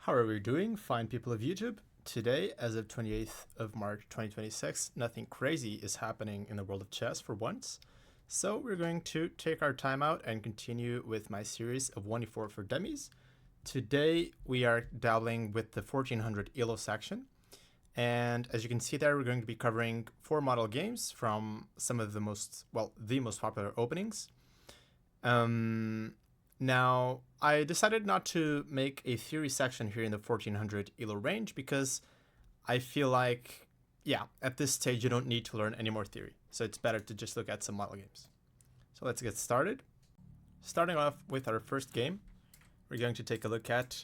How are we doing, fine people of YouTube? Today, as of 28th of March 2026, nothing crazy is happening in the world of chess for once. So we're going to take our time out and continue with my series of 1e4 for Dummies. Today, we are dabbling with the 1400 Elo section. And as you can see there, we're going to be covering 4 model games from some of the most popular openings. Now, I decided not to make a theory section here in the 1400 Elo range because I feel like, at this stage you don't need to learn any more theory. So it's better to just look at some model games. So let's get started. Starting off with our first game, we're going to take a look at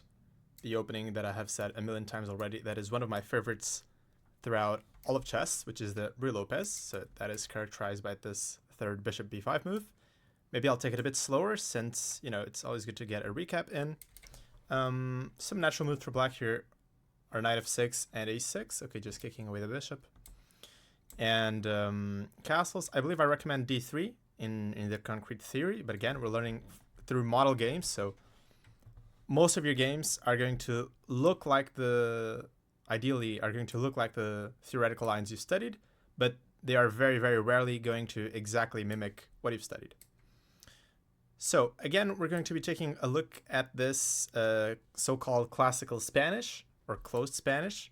the opening that I have said a million times already. That is one of my favorites throughout all of chess, which is the Ruy Lopez. So that is characterized by this third bishop b5 move. Maybe I'll take it a bit slower since, it's always good to get a recap in. Some natural moves for black here are knight f6 and a6. Okay, just kicking away the bishop. And castles, I believe I recommend d3 in the concrete theory. But again, we're learning through model games. So most of your games are going to look like ideally are going to look like the theoretical lines you studied. But they are very, very rarely going to exactly mimic what you've studied. So again, we're going to be taking a look at this so-called classical Spanish or closed Spanish.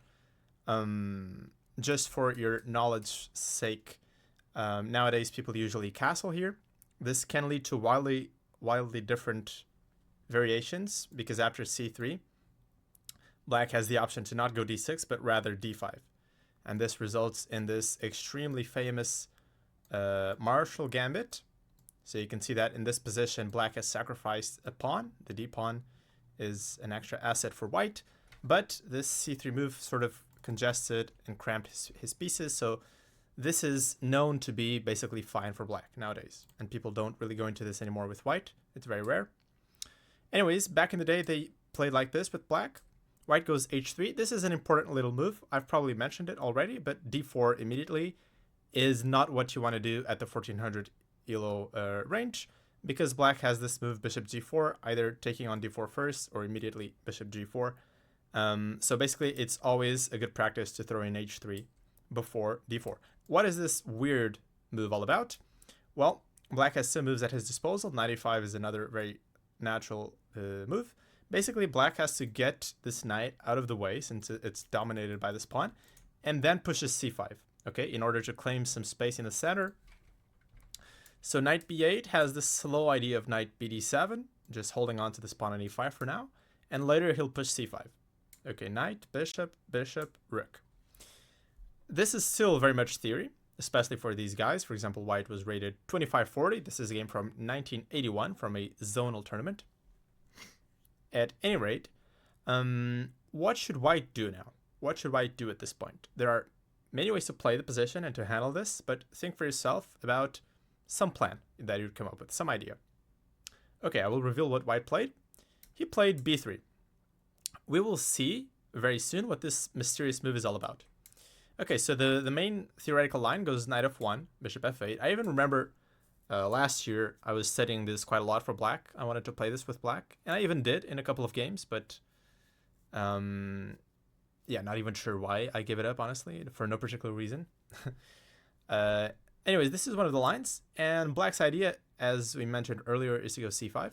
Just for your knowledge sake, nowadays people usually castle here. This can lead to wildly different variations because after c3, black has the option to not go d6 but rather d5, and this results in this extremely famous Marshall Gambit. So you can see that in this position, black has sacrificed a pawn. The d pawn is an extra asset for white, but this c3 move sort of congested and cramped his pieces. So this is known to be basically fine for black nowadays, and people don't really go into this anymore with white. It's very rare. Anyways, back in the day, they played like this with black. White goes h3. This is an important little move. I've probably mentioned it already, but d4 immediately is not what you want to do at the 1400 Elo range, because black has this move bishop g4, either taking on d4 first or immediately bishop g4. So basically it's always a good practice to throw in h3 before d4. What is this weird move all about? Well, black has some moves at his disposal. Knight a5 is another very natural move. Basically, black has to get this knight out of the way since it's dominated by this pawn, and then pushes c5, okay, in order to claim some space in the center. So knight b8 has this slow idea of knight bd7, just holding on to this pawn on e5 for now, and later he'll push c5. Okay, knight, bishop, bishop, rook. This is still very much theory, especially for these guys. For example, white was rated 2540. This is a game from 1981 from a zonal tournament. At any rate, what should white do now? What should white do at this point? There are many ways to play the position and to handle this, but think for yourself about some plan that you'd come up with, some idea. Okay, I will reveal what white played. He played b3. We will see very soon what this mysterious move is all about. Okay, so the main theoretical line goes knight f1, bishop f8. I even remember last year I was studying this quite a lot for black. I wanted to play this with black, and I even did in a couple of games, but not even sure why I gave it up, honestly, for no particular reason. Anyways, this is one of the lines, and black's idea, as we mentioned earlier, is to go c5.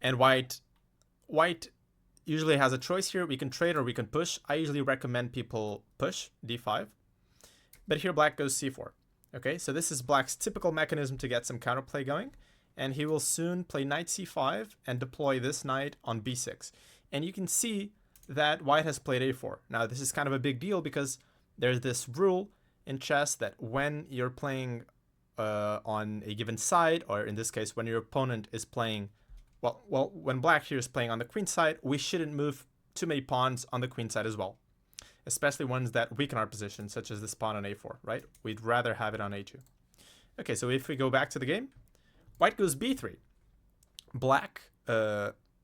And white usually has a choice here. We can trade or we can push. I usually recommend people push d5, but here black goes c4. Okay, so this is black's typical mechanism to get some counterplay going, and he will soon play knight c5 and deploy this knight on b6. And you can see that white has played a4. Now, this is kind of a big deal because there's this rule in chess that when you're playing on a given side, or in this case, when your opponent is playing, when black here is playing on the queen side, we shouldn't move too many pawns on the queen side as well, especially ones that weaken our position, such as this pawn on a4, right? We'd rather have it on a2. Okay, so if we go back to the game, white goes b3. Black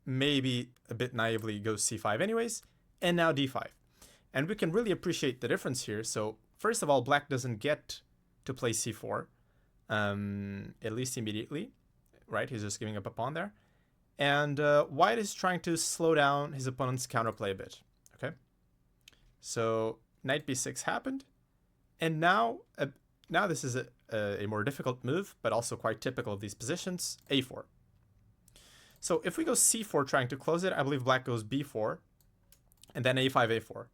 maybe a bit naively goes c5 anyways, and now d5. And we can really appreciate the difference here. So first of all, black doesn't get to play c4, at least immediately, right? He's just giving up a pawn there. And white is trying to slow down his opponent's counterplay a bit. Okay, so knight b6 happened, and now this is a more difficult move, but also quite typical of these positions. a4. So if we go c4 trying to close it, I believe black goes b4, and then a5, a4,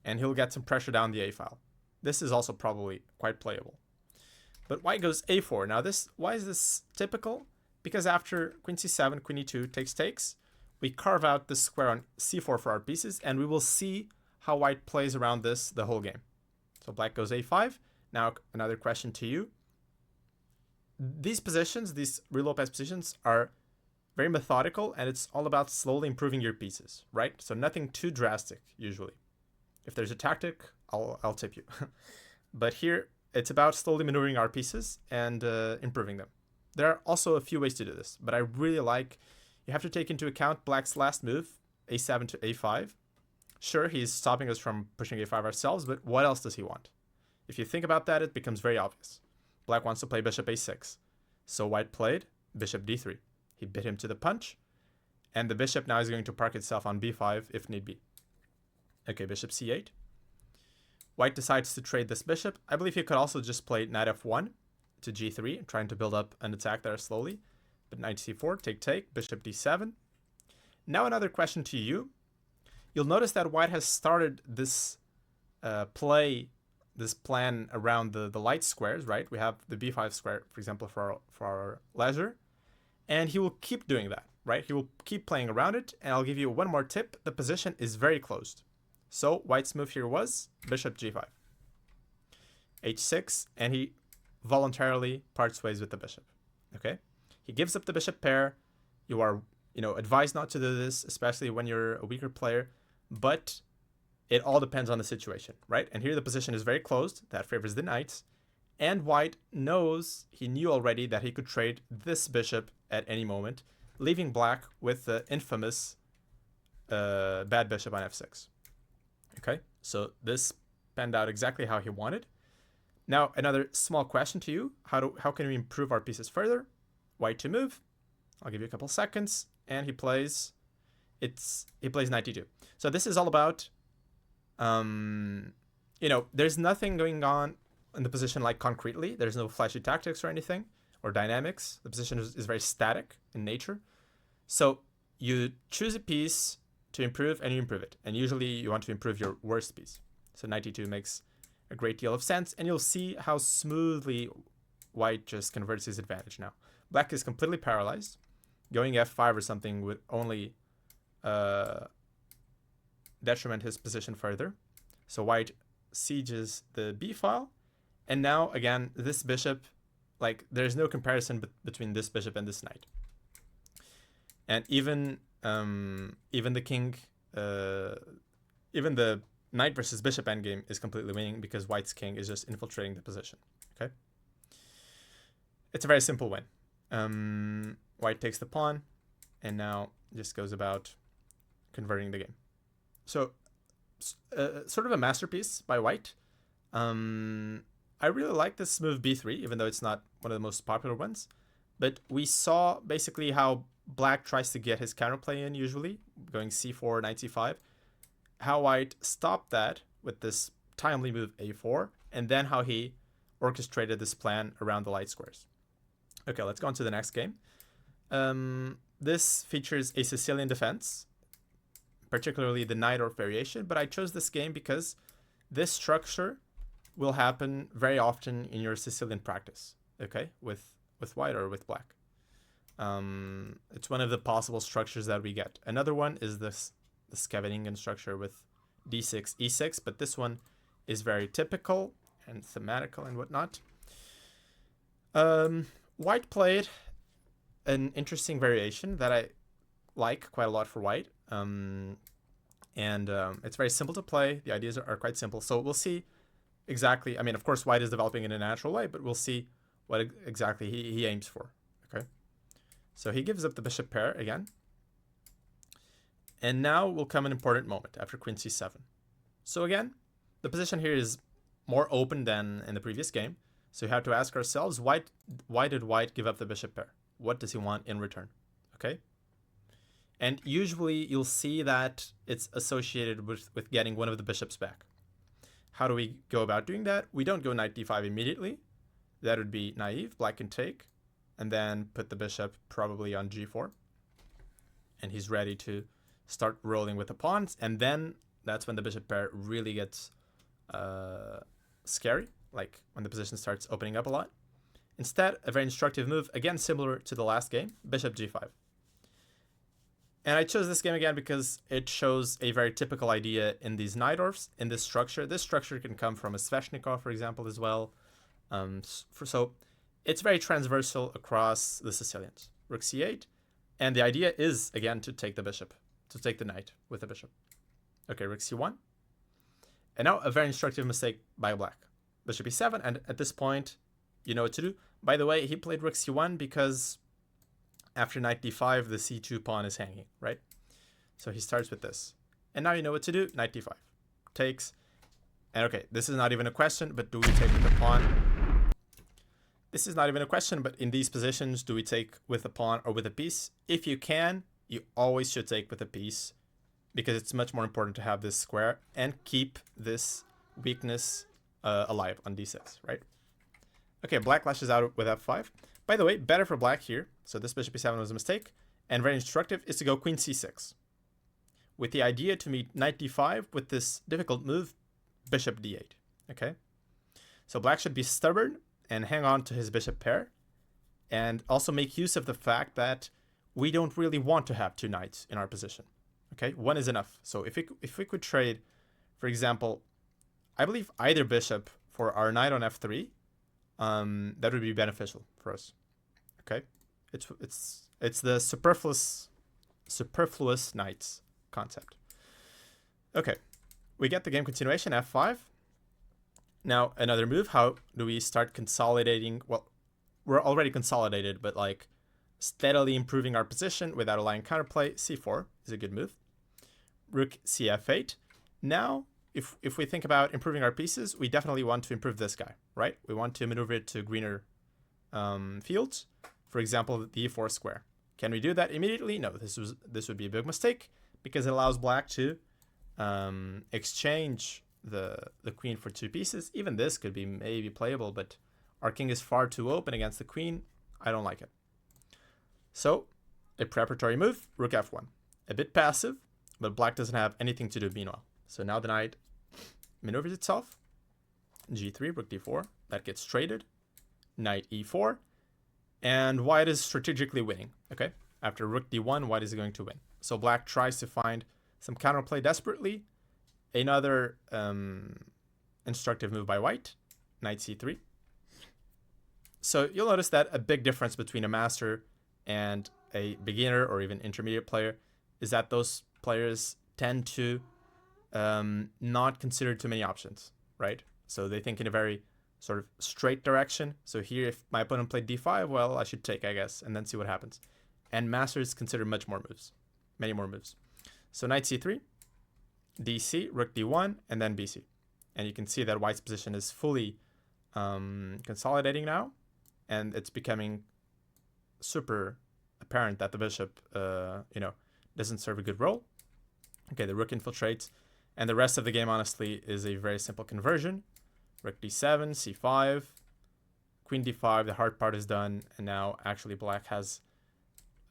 and he'll get some pressure down the a file. This is also probably quite playable. But white goes a4. Now why is this typical? Because after queen c7, queen e2 takes, we carve out this square on c4 for our pieces, and we will see how white plays around this the whole game. So black goes a5. Now another question to you. These positions, these real Lopez positions, are very methodical, and it's all about slowly improving your pieces, right? So nothing too drastic usually. If there's a tactic, I'll tip you. But here, it's about slowly maneuvering our pieces and improving them. There are also a few ways to do this, but I really like, you have to take into account black's last move, a7 to a5. Sure, he's stopping us from pushing a5 ourselves, but what else does he want? If you think about that, it becomes very obvious. Black wants to play bishop a6. So white played bishop d3. He bit him to the punch, and the bishop now is going to park itself on b5 if need be. Okay, bishop c8. White decides to trade this bishop. I believe he could also just play knight f1 to g3, trying to build up an attack there slowly. But knight c4, take, bishop d7. Now another question to you. You'll notice that white has started this plan around the light squares, right? We have the b5 square, for example, for our leisure. And he will keep doing that, right? He will keep playing around it. And I'll give you one more tip. The position is very closed. So white's move here was bishop g5. h6, and he voluntarily parts ways with the bishop. Okay? He gives up the bishop pair. You are, advised not to do this, especially when you're a weaker player, but it all depends on the situation, right? And here the position is very closed. That favors the knights. And white he knew already that he could trade this bishop at any moment, leaving black with the infamous bad bishop on f6. Okay, so this panned out exactly how he wanted. Now, another small question to you. How can we improve our pieces further? White to move. I'll give you a couple seconds. And he plays knight d2. So this is all about, there's nothing going on in the position like concretely. There's no flashy tactics or anything, or dynamics. The position is very static in nature. So you choose a piece to improve, and you improve it. And usually you want to improve your worst piece. So knight d2 makes a great deal of sense, and you'll see how smoothly white just converts his advantage now. Black is completely paralyzed. Going f5 or something would only detriment his position further. So white sieges the b file, and now again this bishop, there's no comparison between this bishop and this knight. And even the king, even the knight versus bishop endgame is completely winning because white's king is just infiltrating the position. Okay, it's a very simple win. White takes the pawn, and now just goes about converting the game. So, sort of a masterpiece by white. I really like this move b3, even though it's not one of the most popular ones. But we saw basically how black tries to get his counterplay in, usually going c4, knight c5. How white stopped that with this timely move a4, and then how he orchestrated this plan around the light squares. Okay, let's go on to the next game. This features a Sicilian defense, particularly the knight or variation, but I chose this game because this structure will happen very often in your Sicilian practice, okay, with white or with black. It's one of the possible structures that we get. Another one is the Scheveningen structure with d6, e6, but this one is very typical and thematical and whatnot. White played an interesting variation that I like quite a lot for white. It's very simple to play. The ideas are quite simple. So we'll see exactly. I mean, of course, white is developing in a natural way, but we'll see what exactly he aims for. Okay. So he gives up the bishop pair again. And now will come an important moment after queen c7. So again, the position here is more open than in the previous game. So we have to ask ourselves, why did white give up the bishop pair? What does he want in return? Okay. And usually you'll see that it's associated with getting one of the bishops back. How do we go about doing that? We don't go knight d5 immediately. That would be naive. Black can take and then put the bishop probably on g4. And he's ready to start rolling with the pawns. And then that's when the bishop pair really gets scary, like when the position starts opening up a lot. Instead, a very instructive move, again similar to the last game, bishop g5. And I chose this game again because it shows a very typical idea in these Najdorfs, in this structure. This structure can come from a Sveshnikov, for example, as well. So it's very transversal across the Sicilians. Rook c8. And the idea is, again, to take the bishop, to take the knight with the bishop. Okay, rook c1. And now a very instructive mistake by black. Bishop e7, and at this point, you know what to do. By the way, he played rook c1 because after knight d5, the c2 pawn is hanging, right? So he starts with this. And now you know what to do. Knight d5. Takes. And okay, this is not even a question, but do we take with the pawn? This is not even a question, but in these positions, do we take with a pawn or with a piece? If you can, you always should take with a piece, because it's much more important to have this square and keep this weakness alive on d6, right? Okay, black lashes out with f5. By the way, better for black here. So this bishop e7 was a mistake. And very instructive is to go queen c6. With the idea to meet knight d5 with this difficult move, bishop d8. Okay? So black should be stubborn and hang on to his bishop pair. And also make use of the fact that we don't really want to have two knights in our position. Okay? One is enough. So if we could trade, for example, I believe either bishop for our knight on f3, that would be beneficial for us. Okay, it's the superfluous knights concept. Okay, we get the game continuation, f5. Now another move. How do we start consolidating? Well, we're already consolidated, but like steadily improving our position without allowing counterplay. c4 is a good move. Rook cf8. Now, if we think about improving our pieces, we definitely want to improve this guy, right? We want to maneuver it to greener fields. For example, the e4 square. Can we do that immediately? No, this would be a big mistake because it allows black to exchange the queen for two pieces. Even this could be maybe playable, but our king is far too open against the queen. I don't like it. So, a preparatory move, rook f1. A bit passive, but black doesn't have anything to do meanwhile. So now the knight maneuvers itself. g3, rook d4. That gets traded. Knight e4. And white is strategically winning. Okay. After rook d1, white is going to win. So black tries to find some counterplay desperately. Another instructive move by white. Knight c3. So you'll notice that a big difference between a master and a beginner or even intermediate player is that those players tend to not consider too many options, right? So they think in a very sort of straight direction. So here, if my opponent played d5, well, I should take, I guess, and then see what happens. And masters consider much more moves, many more moves. So knight c3, dc, rook d1, and then bc. And you can see that white's position is fully consolidating now, and it's becoming super apparent that the bishop, doesn't serve a good role. Okay, the rook infiltrates, and the rest of the game, honestly, is a very simple conversion. Rook d7, c5, queen d5, the hard part is done, and now actually black has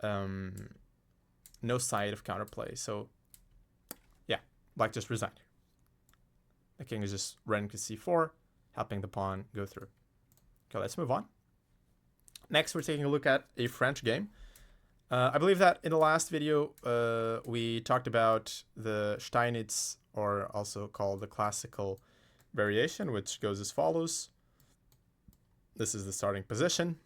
no side of counterplay. So, yeah, black just resigned. The king is just running to c4, helping the pawn go through. Okay, let's move on. Next, we're taking a look at a French game. I believe that in the last video, we talked about the Steinitz, or also called the classical variation, which goes as follows. This is the starting position.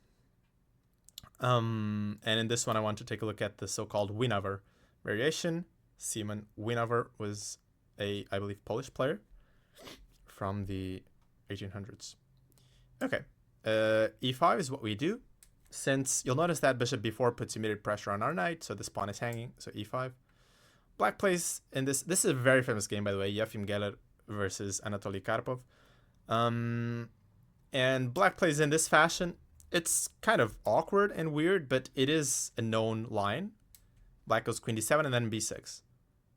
And in this one, I want to take a look at the so-called Winover variation. Simon Winover was I believe, Polish player from the 1800s. Okay, e5 is what we do. Since you'll notice that bishop b4 puts immediate pressure on our knight, so this pawn is hanging, so e5. Black plays in this. This is a very famous game, by the way, Yefim Geller versus Anatoly Karpov. And black plays in this fashion. It's kind of awkward and weird, but it is a known line. Black goes queen d7 and then b6.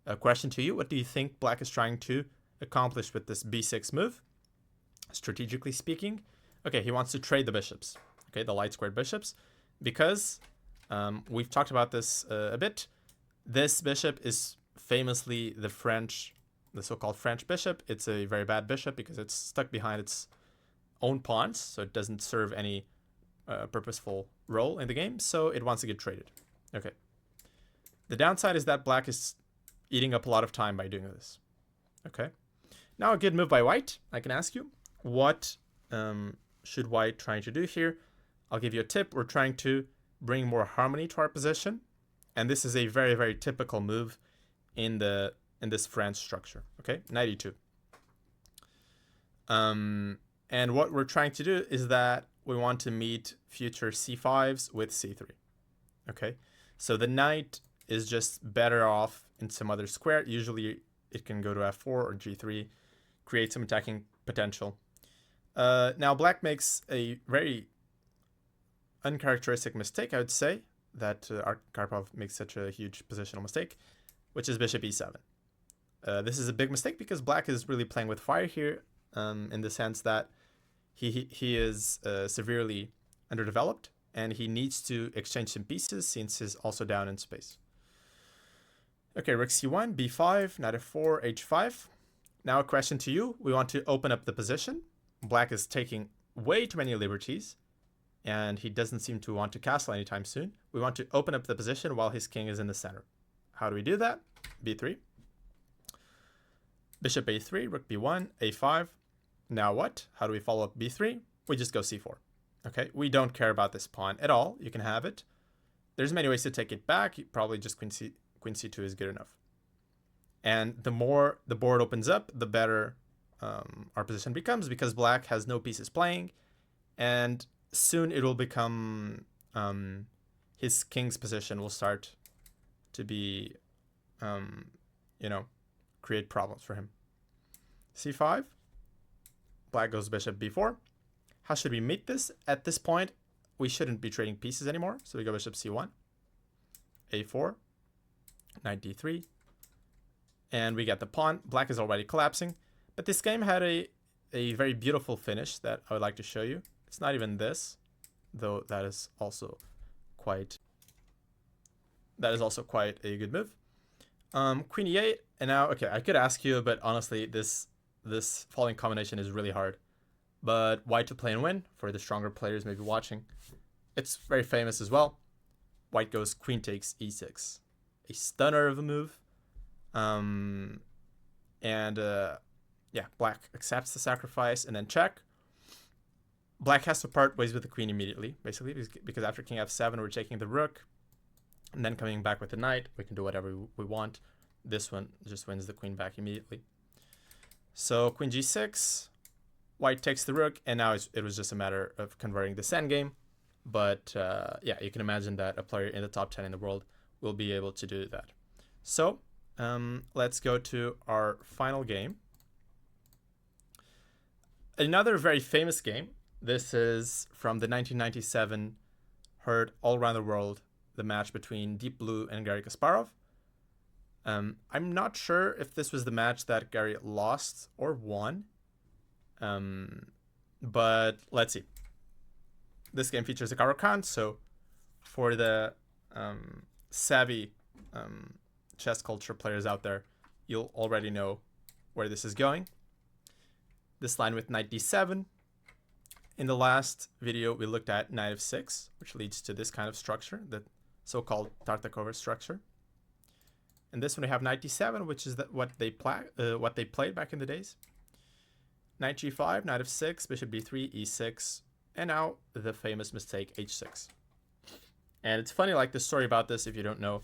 A question to you, what do you think Black is trying to accomplish with this b6 move, strategically speaking? Okay, he wants to trade the bishops, okay, the light squared bishops, because we've talked about this a bit. This bishop is famously the so-called French bishop. It's a very bad bishop because it's stuck behind its own pawns, so it doesn't serve any purposeful role in the game, so it wants to get traded. Okay. The downside is that Black is eating up a lot of time by doing this. Okay. Now a good move by White. I can ask you, what should White trying to do here? I'll give you a tip. We're trying to bring more harmony to our position, and this is a very, very typical move in this French structure. Okay, knight e2. And what we're trying to do is that we want to meet future c5s with c3. Okay, so the knight is just better off in some other square. Usually it can go to f4 or g3, create some attacking potential. Now Black makes a very uncharacteristic mistake, I would say, that Karpov makes such a huge positional mistake, which is bishop e7. This is a big mistake because Black is really playing with fire here, in the sense that he is severely underdeveloped, and he needs to exchange some pieces since he's also down in space. Okay, rook c1, b5, knight f4, h5. Now a question to you. We want to open up the position. Black is taking way too many liberties, and he doesn't seem to want to castle anytime soon. We want to open up the position while his king is in the center. How do we do that? b3. Bishop a3, rook b1, a5. Now what? How do we follow up b3? We just go c4. Okay, we don't care about this pawn at all. You can have it. There's many ways to take it back. Probably just queen c2 is good enough. And the more the board opens up, the better our position becomes, because Black has no pieces playing, and soon it will become his king's position will start to be create problems for him. c5. Black goes bishop b4. How should we meet this? At this point, we shouldn't be trading pieces anymore, so we go bishop c1, a4, knight d3, and we get the pawn. Black is already collapsing, but this game had a very beautiful finish that I would like to show you. It's not even this, though that is also quite a good move. Queen e8, and now, okay, I could ask you, but honestly, this following combination is really hard. But White to play and win, for the stronger players maybe watching. It's very famous as well. White goes queen takes e6. A stunner of a move. Black accepts the sacrifice and then check. Black has to part ways with the queen immediately, basically, because after king f7, we're taking the rook. And then coming back with the knight, we can do whatever we want. This one just wins the queen back immediately. So queen g6, White takes the rook, and now it was just a matter of converting this endgame. But you can imagine that a player in the top 10 in the world will be able to do that. So let's go to our final game. Another very famous game. This is from the 1997, heard all around the world, the match between Deep Blue and Garry Kasparov. I'm not sure if this was the match that Garry lost or won, but let's see. This game features a Caro-Kann, so for the savvy chess culture players out there, you'll already know where this is going. This line with knight d7. In the last video, we looked at knight f6, which leads to this kind of structure, the so-called Tartakova structure. And this one we have knight d7, which is what they played back in the days. Knight g5, knight f6, bishop b3, e6, and now the famous mistake h6. And it's funny, like the story about this, if you don't know.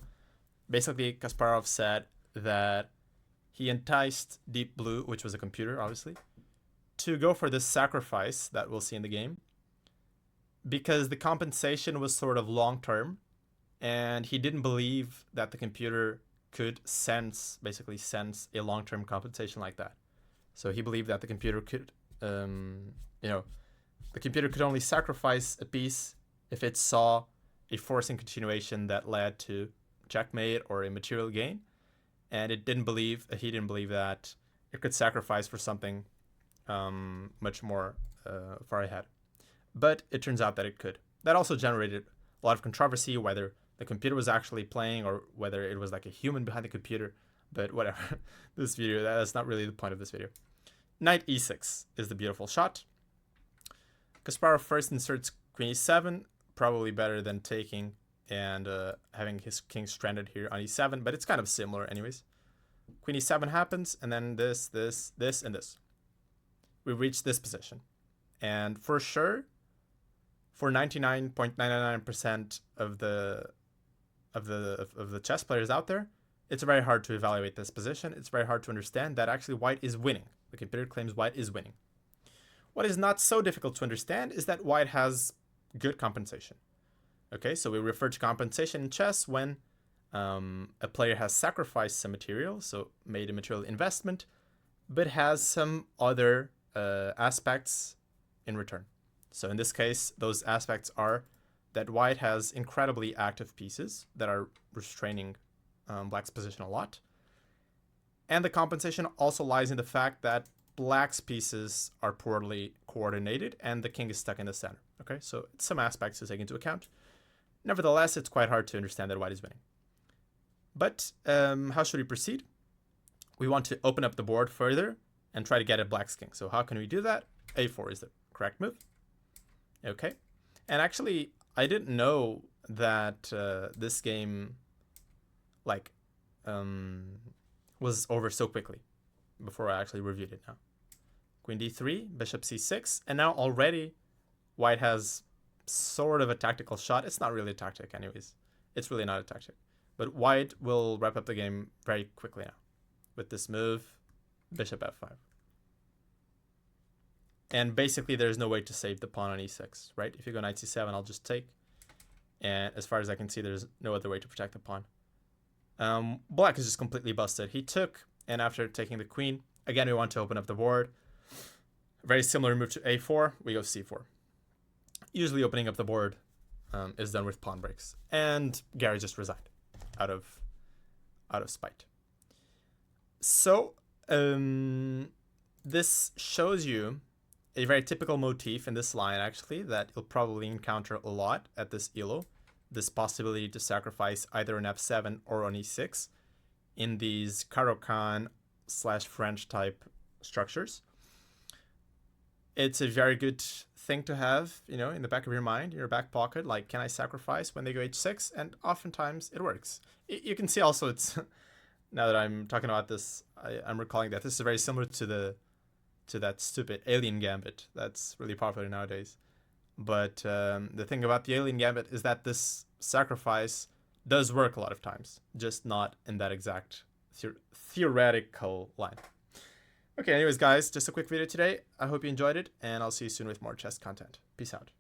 Basically, Kasparov said that he enticed Deep Blue, which was a computer, obviously, to go for this sacrifice that we'll see in the game, because the compensation was sort of long-term, and he didn't believe that the computer could basically sense a long-term compensation like that. So he believed that the computer could, the computer could only sacrifice a piece if it saw a forcing continuation that led to checkmate or a material gain, and he didn't believe that it could sacrifice for something much more far ahead. But it turns out that it could. That also generated a lot of controversy, whether the computer was actually playing or whether it was like a human behind the computer. But whatever. This video, that's not really the point of this video. Knight e6 is the beautiful shot. Kasparov first inserts queen e7, probably better than taking and having his king stranded here on e7, but it's kind of similar anyways. Queen e7 happens, and then this, and this. We reach this position. And for sure, for 99.99% of the chess players out there, it's very hard to evaluate this position. It's very hard to understand that actually white is winning. The computer claims white is winning. What is not so difficult to understand is that white has good compensation. Okay, so we refer to compensation in chess when a player has sacrificed some material, so made a material investment, but has some other aspects in return. So in this case, those aspects are that white has incredibly active pieces that are restraining black's position a lot. And the compensation also lies in the fact that black's pieces are poorly coordinated and the king is stuck in the center. Okay, so some aspects to take into account. Nevertheless, it's quite hard to understand that white is winning. But how should we proceed? We want to open up the board further and try to get at black's king. So how can we do that? a4 is the correct move. Okay, and actually, I didn't know that this game was over so quickly before I actually reviewed it now. Queen d3, bishop c6, and now already white has sort of a tactical shot. It's not really a tactic anyways. It's really not a tactic. But white will wrap up the game very quickly now with this move, bishop f5. And basically there's no way to save the pawn on e6, right? If you go knight c7, I'll just take. And as far as I can see, there's no other way to protect the pawn. Black is just completely busted. He took, and after taking the queen, again, we want to open up the board. Very similar move to a4, we go c4. Usually opening up the board is done with pawn breaks. And Gary just resigned out of spite. So this shows you a very typical motif in this line, actually, that you'll probably encounter a lot at this Elo. This possibility to sacrifice either on f7 or on e6 in these Caro-Kann/French type structures. It's a very good thing to have, you know, in the back of your mind, in your back pocket, like, can I sacrifice when they go h6? And oftentimes it works. You can see also it's, now that I'm talking about this, I'm recalling that this is very similar to that stupid alien gambit that's really popular nowadays. But the thing about the alien gambit is that this sacrifice does work a lot of times, just not in that exact theoretical line. Okay, anyways, guys, just a quick video today. I hope you enjoyed it, and I'll see you soon with more chess content. Peace out.